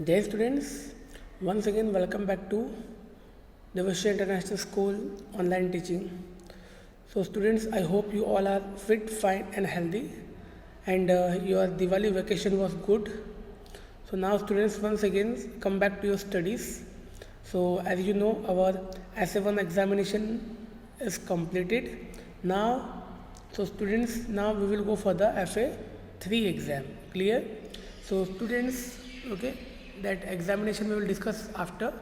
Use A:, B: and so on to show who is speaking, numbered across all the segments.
A: Dear students, once again welcome back to Devashya International School online teaching. So students, I hope you all are fit, fine and healthy and your Diwali vacation was good. So now students, once again come back to your studies. So as you know, our SA1 examination is completed. Now, so students, now we will go for the FA3 exam. Clear? So students, okay, that examination we will discuss after.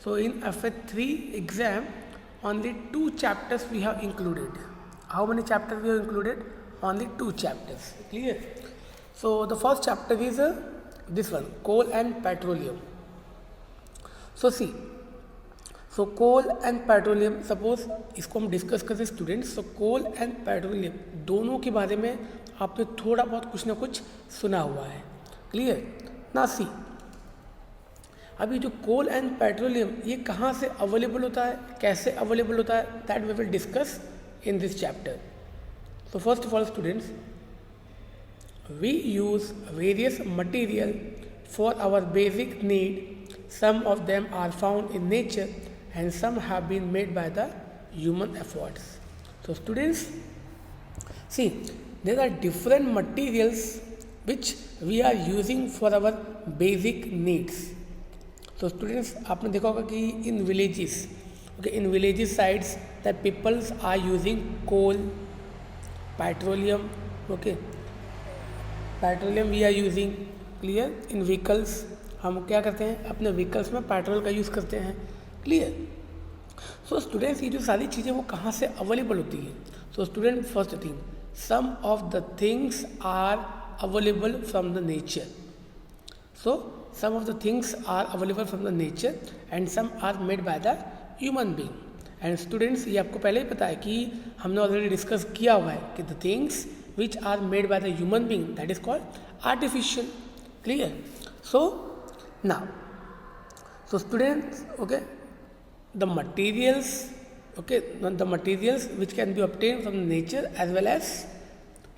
A: So in FA3 exam, only 2 chapters we have included. How many chapters we have included? Only 2 chapters. Clear? So the first chapter is this one, coal and petroleum. So see, so coal and petroleum, suppose इसको हम discuss करते students. So coal and petroleum दोनों के बारे में आपने थोड़ा बहुत कुछ ना कुछ सुना हुआ है. क्लियर ना? सी, अभी जो कोल एंड पेट्रोलियम ये कहाँ से अवेलेबल होता है, कैसे अवेलेबल होता है, that we will discuss in this chapter. So first of all students, we use various material for our basic need. Some of them are found in nature and some have been made by the human efforts. So students, see, there are different materials which we are using for our basic needs. So students, आपने देखा होगा कि in villages, okay, in villages sides that peoples are using coal, petroleum, okay, petroleum we are using. Clear? In vehicles हम क्या करते हैं, अपने vehicles में पेट्रोल का यूज़ करते हैं. क्लियर? सो स्टूडेंट्स, ये जो सारी चीज़ें वो कहाँ से अवेलेबल होती हैं. So student, first thing, some of the things are available from the nature. So some of the things are available from the nature and some are made by the human being. And students, ये आपको पहले ही पता है कि हमने already discuss किया हुआ है कि the things which are made by the human being, that is called artificial. Clear? So now, so students, okay, the materials, okay, the materials which can be obtained from nature as well as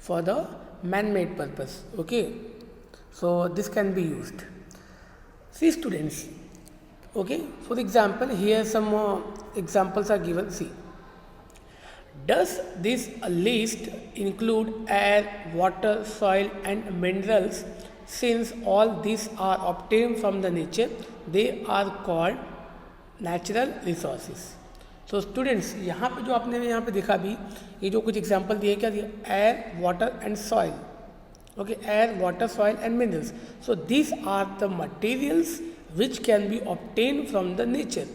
A: for the man-made purpose. Okay, so this can be used. See students, okay, for example, here some examples are given. See, does this list include air, water, soil and minerals? Since all these are obtained from the nature, they are called natural resources. So students, यहाँ पे जो आपने यहाँ पे देखा अभी, ये जो कुछ एग्जांपल दिए, क्या दिया? Air, water and soil. Okay, air, water, soil and minerals. So this are the materials which can be obtain from the nature.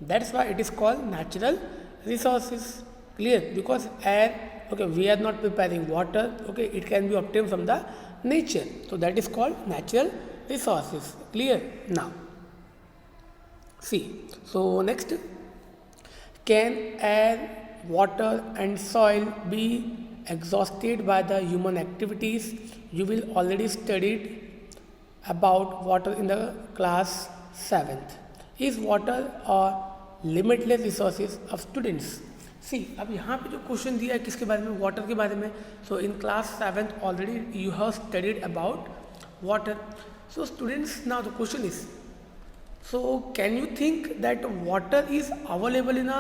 A: That's why it is called natural resources. Clear? Because air, okay, we are not preparing water, okay, it can be obtained from the nature, so that is called natural resources. Clear? Now see, so next, can air, water and soil be exhausted by the human activities? You will already studied about water in the class 7th. Is water a limitless resources of students? सी, अब यहाँ पे जो question दिया है किसके बारे में, water के बारे में. So in class 7th already you have studied about water. So students, now the question is, so can you think that water is available in a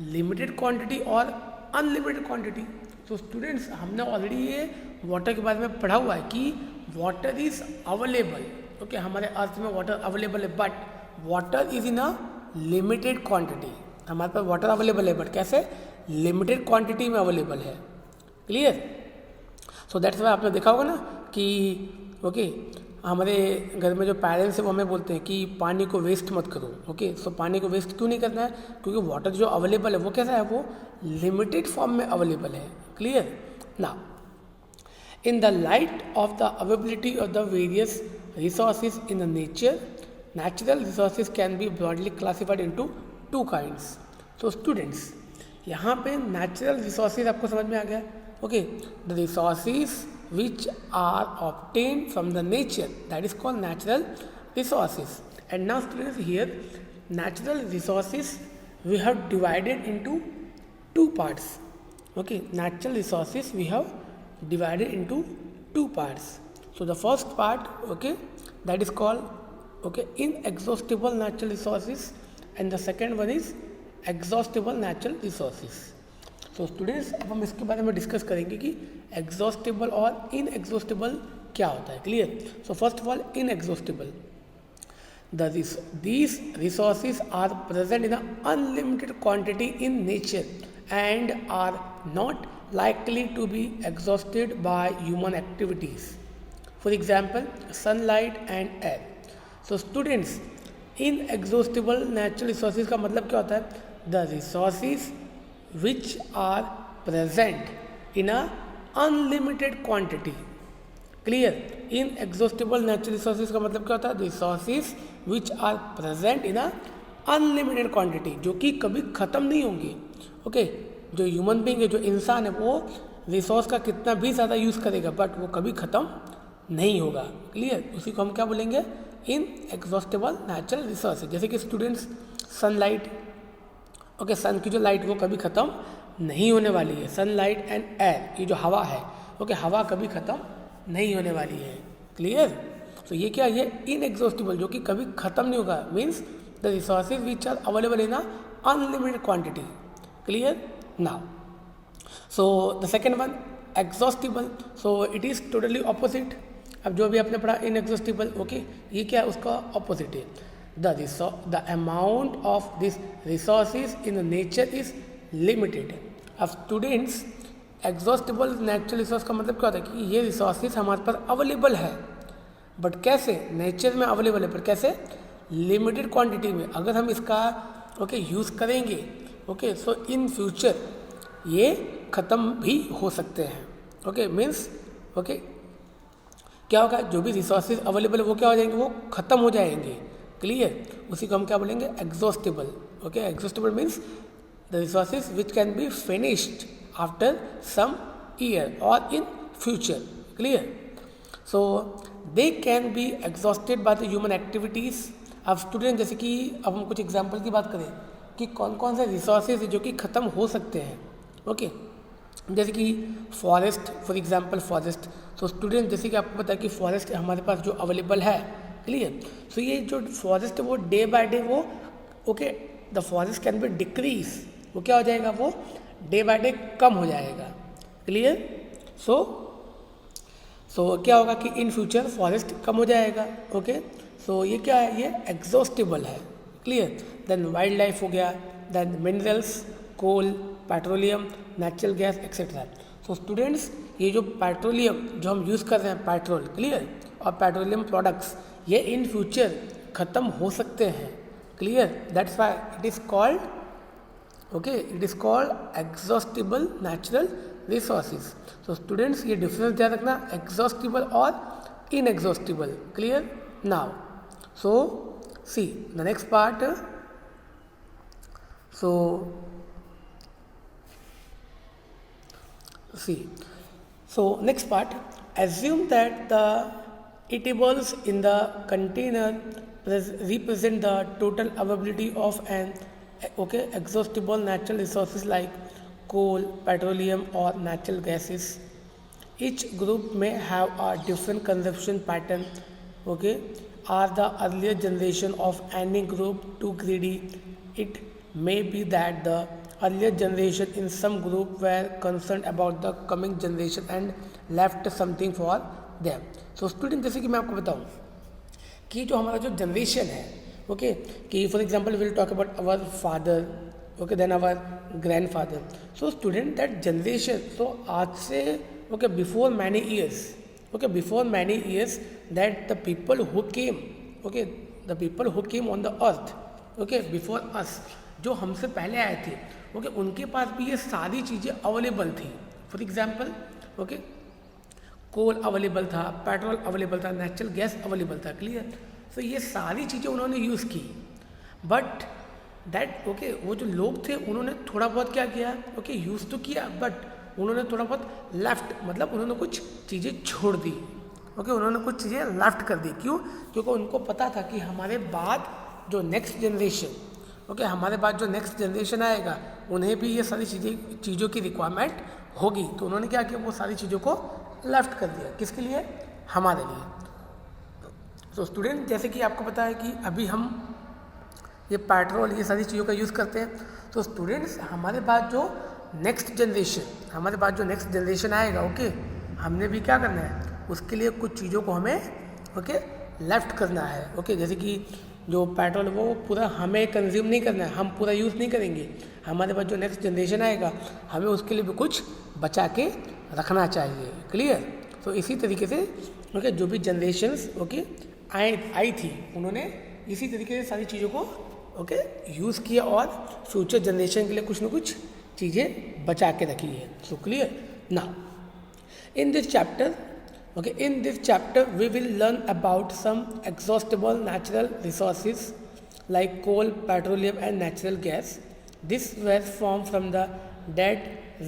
A: limited quantity और अनलिमिटेड क्वांटिटी? सो स्टूडेंट्स, हमने already ये water के बारे में पढ़ा हुआ है कि वाटर इज अवेलेबल. ओके, हमारे अर्थ में वाटर अवेलेबल है, but water is in a limited quantity. हमारे पास वाटर अवेलेबल है, बट कैसे? लिमिटेड क्वांटिटी में अवेलेबल है. क्लियर? सो दैट्स वाई आपने देखा होगा ना कि ओके, हमारे घर में जो पेरेंट्स हैं वो हमें बोलते हैं कि पानी को वेस्ट मत करो. ओके, सो पानी को वेस्ट क्यों नहीं करना है? क्योंकि वाटर जो अवेलेबल है वो कैसा है, वो लिमिटेड फॉर्म में अवेलेबल है. Clear? Now, in the light of the availability of the various resources in the nature, natural resources can be broadly classified into 2 kinds. So students, यहाँ पे natural resources आपको समझ में आ गया. Okay, the resources which are obtained from the nature, that is called natural resources. And now students, here natural resources we have divided into 2 parts. Okay, natural resources we have divided into 2 parts. So the first part, okay, that is called inexhaustible natural resources, and the second one is exhaustible natural resources. So students, अब हम इसके बारे में discuss करेंगे कि exhaustible और inexhaustible क्या होता है. Clear? So first of all, inexhaustible, these resources are present in an unlimited quantity in nature and are not likely to be exhausted by human activities. For example, sunlight and air. So students, inexhaustible natural resources का मतलब क्या होता है? The resources which are present in a unlimited quantity. Clear? Inexhaustible natural resources का मतलब क्या होता है? Resources which are present in a unlimited quantity, जो कि कभी ख़त्म नहीं होंगी. ओके, जो ह्यूमन बीइंग है, जो इंसान है, वो रिसोर्स का कितना भी ज़्यादा यूज़ करेगा बट वो कभी ख़त्म नहीं होगा. क्लियर? उसी को हम क्या बोलेंगे? Inexhaustible natural resources. जैसे कि स्टूडेंट्स, सनलाइट, ओके, सन की जो लाइट वो कभी ख़त्म नहीं होने वाली है. सनलाइट एंड एयर, ये जो हवा है, ओके, हवा कभी ख़त्म नहीं होने वाली है. क्लियर? तो ये क्या? ये इनएग्जॉस्टिबल, जो कि कभी ख़त्म नहीं होगा, means the resources which are available in a unlimited quantity. Clear? Now, so the second one, exhaustible. So it is totally opposite. अब जो भी आपने पढ़ा इनएग्जॉस्टिबल, ओके, ये क्या है? उसका ऑपोजिट है. The amount of this resources in nature is limited. अब स्टूडेंट्स, एग्जॉस्टिबल नेचुरल रिसोर्स का मतलब क्या होता है? कि ये रिसोर्सेज हमारे पास अवेलेबल है, बट कैसे? नेचर में अवेलेबल है, पर कैसे? लिमिटेड क्वांटिटी में. अगर हम इसका यूज़ करेंगे, सो इन फ्यूचर ये ख़त्म भी हो सकते हैं. मीन्स क्या होगा? जो भी रिसोर्सेज अवेलेबल है वो क्या हो जाएंगे? वो ख़त्म हो जाएंगे. क्लियर? उसी को हम क्या बोलेंगे? Exhaustible. Exhaustible means the resources which can be finished after some year or in future. Clear? So they can be exhausted by the human activities. अब स्टूडेंट, जैसे कि अब हम कुछ एग्जांपल की बात करें कि कौन कौन से रिसोर्सेज है जो कि ख़त्म हो सकते हैं. ओके, जैसे कि फॉरेस्ट, फॉर एग्जांपल फॉरेस्ट. तो स्टूडेंट, जैसे कि आपको पता है कि फॉरेस्ट हमारे पास जो अवेलेबल है. क्लियर? सो ये जो फॉरेस्ट है वो डे बाय डे वो the forest can be decrease. वो क्या हो जाएगा? वो डे बाय डे कम हो जाएगा. क्लियर? सो क्या होगा कि इन फ्यूचर फॉरेस्ट कम हो जाएगा. ओके, सो ये क्या है? ये एग्जॉस्टिबल है. क्लियर? देन वाइल्ड लाइफ हो गया, then minerals, coal, petroleum, natural gas, etcetera. So students, ये जो पेट्रोलियम जो हम यूज़ कर रहे हैं, पेट्रोल, क्लियर, और पेट्रोलियम प्रोडक्ट्स, ये इन फ्यूचर ख़त्म हो सकते हैं. Clear? That's why it is called it is called exhaustible natural resources. So students, ये डिफरेंस ध्यान रखना, exhaustible और inexhaustible. Clear? Now, so see the next part. So next part, assume that the eatables in the container represent the total availability of an exhaustible natural resources like coal, petroleum or natural gases. Each group may have a different consumption pattern. Are the earlier generation of any group too greedy? It may be that the earlier generation in some group were concerned about the coming generation and left something for them. So student, जैसे कि मैं आपको बताऊं कि जो हमारा जो generation है, कि for example will talk about our father, then our grandfather. So student, that generation, so आज से before many years that the people who came on the earth, before us, जो हमसे पहले आए थे, उनके पास भी ये सारी चीज़ें अवेलेबल थी. फॉर एग्जाम्पल कोल अवेलेबल था, पेट्रोल अवेलेबल था, नेचुरल गैस अवेलेबल था. क्लियर? तो ये सारी चीज़ें उन्होंने यूज़ की, बट दैट वो जो लोग थे उन्होंने थोड़ा बहुत क्या किया? यूज़ तो किया, बट उन्होंने थोड़ा बहुत लेफ्ट, मतलब उन्होंने कुछ चीज़ें छोड़ दी. उन्होंने कुछ चीज़ें लेफ्ट कर दी. क्यों? क्योंकि उनको पता था कि हमारे बाद जो नेक्स्ट जनरेशन आएगा, उन्हें भी ये सारी चीज़ों की रिक्वायरमेंट होगी. तो उन्होंने क्या किया? वो सारी चीज़ों को लेफ्ट कर दिया. किसके लिए? हमारे लिए. सो स्टूडेंट, जैसे कि आपको पता है कि अभी हम ये पेट्रोल ये सारी चीज़ों का यूज़ करते हैं। तो स्टूडेंट्स, हमारे पास जो नेक्स्ट जनरेशन आएगा, ओके, हमने भी क्या करना है, उसके लिए कुछ चीज़ों को हमें ओके लेफ्ट करना है। ओके, जैसे कि जो पेट्रोल वो पूरा हमें कंज्यूम नहीं करना है, हम पूरा यूज़ नहीं करेंगे। हमारे पास जो नेक्स्ट जनरेशन आएगा, हमें उसके लिए भी कुछ बचा के रखना चाहिए। क्लियर? तो इसी तरीके से ओके जो भी जनरेशन्स ओके आई थी, उन्होंने इसी तरीके से सारी चीज़ों को ओके यूज़ किया और फ्यूचर जनरेशन के लिए कुछ ना कुछ चीज़ें बचा के रखी है। So clear? Now in this chapter we will learn about some exhaustible natural resources like coal, petroleum and natural gas. This were formed from the dead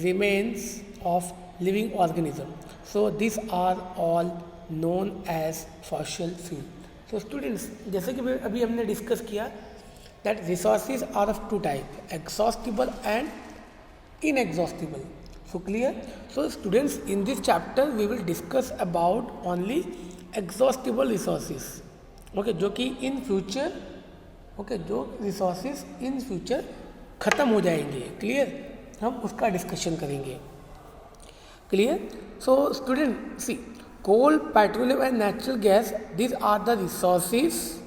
A: remains of living organisms. So these are all known as fossil fuel. So students, जैसे कि अभी हमने discuss किया that resources are of two type, exhaustible and inexhaustible. So clear? So students, in this chapter we will discuss about only exhaustible resources. Okay, जो कि in future जो resources in future ख़त्म हो जाएंगे। क्लियर? हम उसका discussion करेंगे। Clear? So student, see, coal, petroleum and natural gas, these are the resources,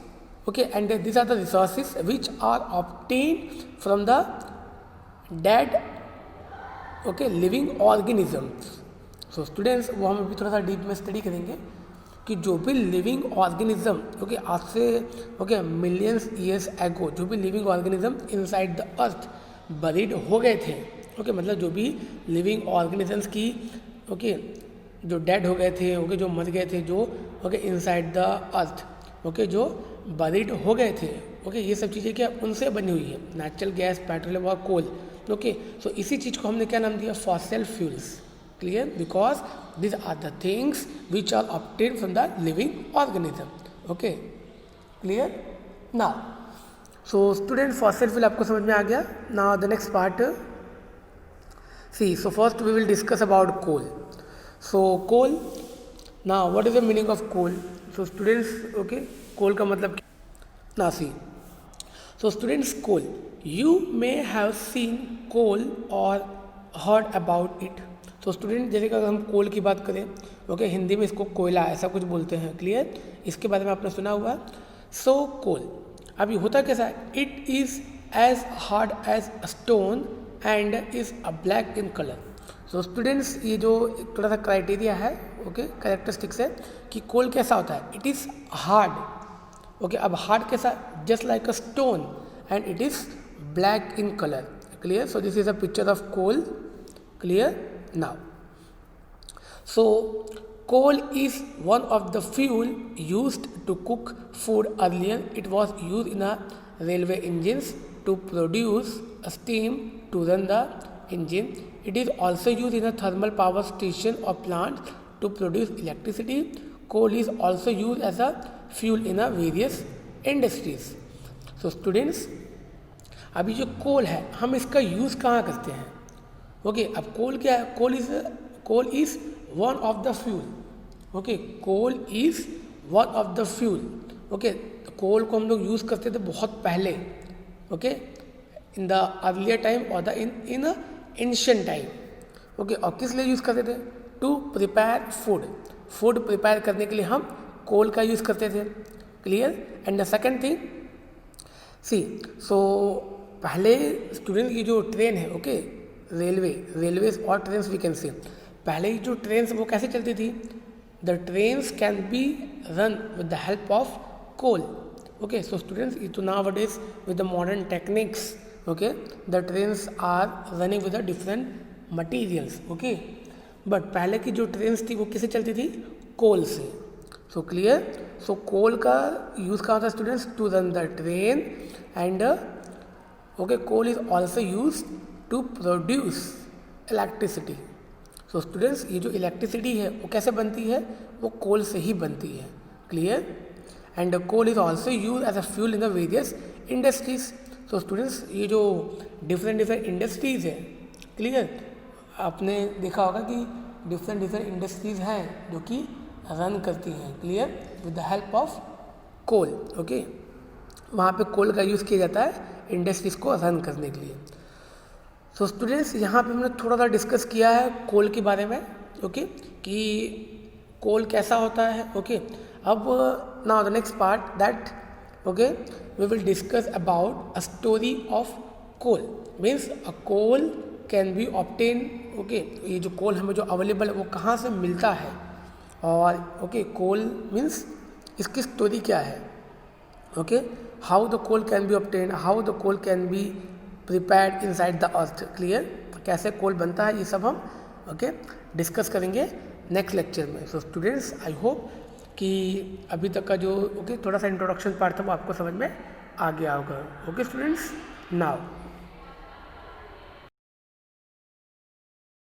A: okay, and these are the resources which are obtained from the dead okay living organisms. So students, वो हम अभी थोड़ा सा deep में study करेंगे कि जो भी लिविंग ऑर्गेनिज्म ओके आज से ओके मिलियंस ईयर्स एगो जो भी living organism inside the earth buried हो गए थे। ओके मतलब जो भी लिविंग ऑर्गेनिजम्स की ओके जो डेड हो गए थे, ओके जो मर गए थे, जो okay inside the earth okay जो बरीड हो गए थे, ओके ये सब चीज़ें क्या उनसे बनी हुई है, नेचुरल गैस, पेट्रोलियम और कोल। ओके सो इसी चीज़ को हमने क्या नाम दिया, fossil fuels. Clear? Because this are the things which are obtained from the living organism. Okay clear? Now so student, fossil fuel आपको समझ में आ गया। Now the next part, see, so first we will discuss about coal. So coal, now what is the meaning of coal? So students, okay coal का मतलब ना, see, so students, coal, you may have seen coal or heard about it. तो student, जैसे कि अगर हम कोल की बात करें, ओके हिंदी में इसको कोयला ऐसा कुछ बोलते हैं। क्लियर? इसके बारे में आपने सुना हुआ। सो कोल अभी होता कैसा है, it is as hard as stone and is a black in colour. So students, ये जो थोड़ा सा क्राइटेरिया है, ओके कैरेक्टरिस्टिक्स है कि कोल कैसा होता है, इट इज़ हार्ड। ओके अब हार्ड कैसा, just like a stone and it is black in colour. Clear? So this is a picture of coal. Clear? Now so coal is one of the fuel used to cook food. Earlier it was use in a railway engines to produce steam to run the engine. It is also use in a thermal power station और plant to produce electricity. Coal is also use as a fuel in a various industries. So students, अभी जो कोल है हम इसका use कहाँ करते हैं? Okay अब कोल क्या है, coal is one of the fuel. Okay coal is one of the fuel. Okay coal को हम लोग यूज़ करते थे बहुत पहले, okay in the earlier time और the in a ancient time. Okay और किस लिए यूज़ करते थे? टू प्रिपेयर फूड प्रिपेयर करने के लिए हम कोल का यूज़ करते थे। Clear? And the second thing, see, so पहले स्टूडेंट की जो ट्रेन है, ओके रेलवेज और ट्रेन्स वी कैन से, पहले की जो ट्रेन्स वो कैसे चलती थी, the trains can be run with the help of coal. Okay so students, तो nowadays with the modern techniques, okay the trains are running with the different materials. Okay but पहले की जो trains थी वो किससे चलती थी? कोल से। So clear? सो कोल का यूज़ कहाँ होता है students? To run the train and okay coal is also use to produce electricity. So students, ये जो इलेक्ट्रिसिटी है वो कैसे बनती है? वो कोल से ही बनती है। Clear? And coal is also use as a fuel in the various industries. So students, ये जो डिफरेंट इंडस्ट्रीज है, क्लियर, आपने देखा होगा कि डिफरेंट इंडस्ट्रीज हैं जो कि रन करती हैं। Clear? With the help of coal, okay, वहाँ पे कोल का यूज़ किया जाता है इंडस्ट्रीज़ को रन करने के लिए। सो स्टूडेंट्स, यहाँ पे हमने थोड़ा सा डिस्कस किया है कोल के बारे में, ओके, कि कोल कैसा होता है, ओके। अब now the next part that, okay, we will discuss about a story of coal. Means a coal can be obtain, okay, ये जो कोल हमें जो अवेलेबल है वो कहाँ से मिलता है, और ओके कोल मीन्स इसकी स्टोरी क्या है, okay, how the coal can be obtain, how the coal can be prepared inside the earth. Clear, कैसे कोल बनता है, ये सब हम ओके डिस्कस करेंगे नेक्स्ट लेक्चर में। सो स्टूडेंट्स, आई होप कि अभी तक का जो ओके थोड़ा सा इंट्रोडक्शन पार्ट था वो आपको समझ में आ गया होगा। Okay students, now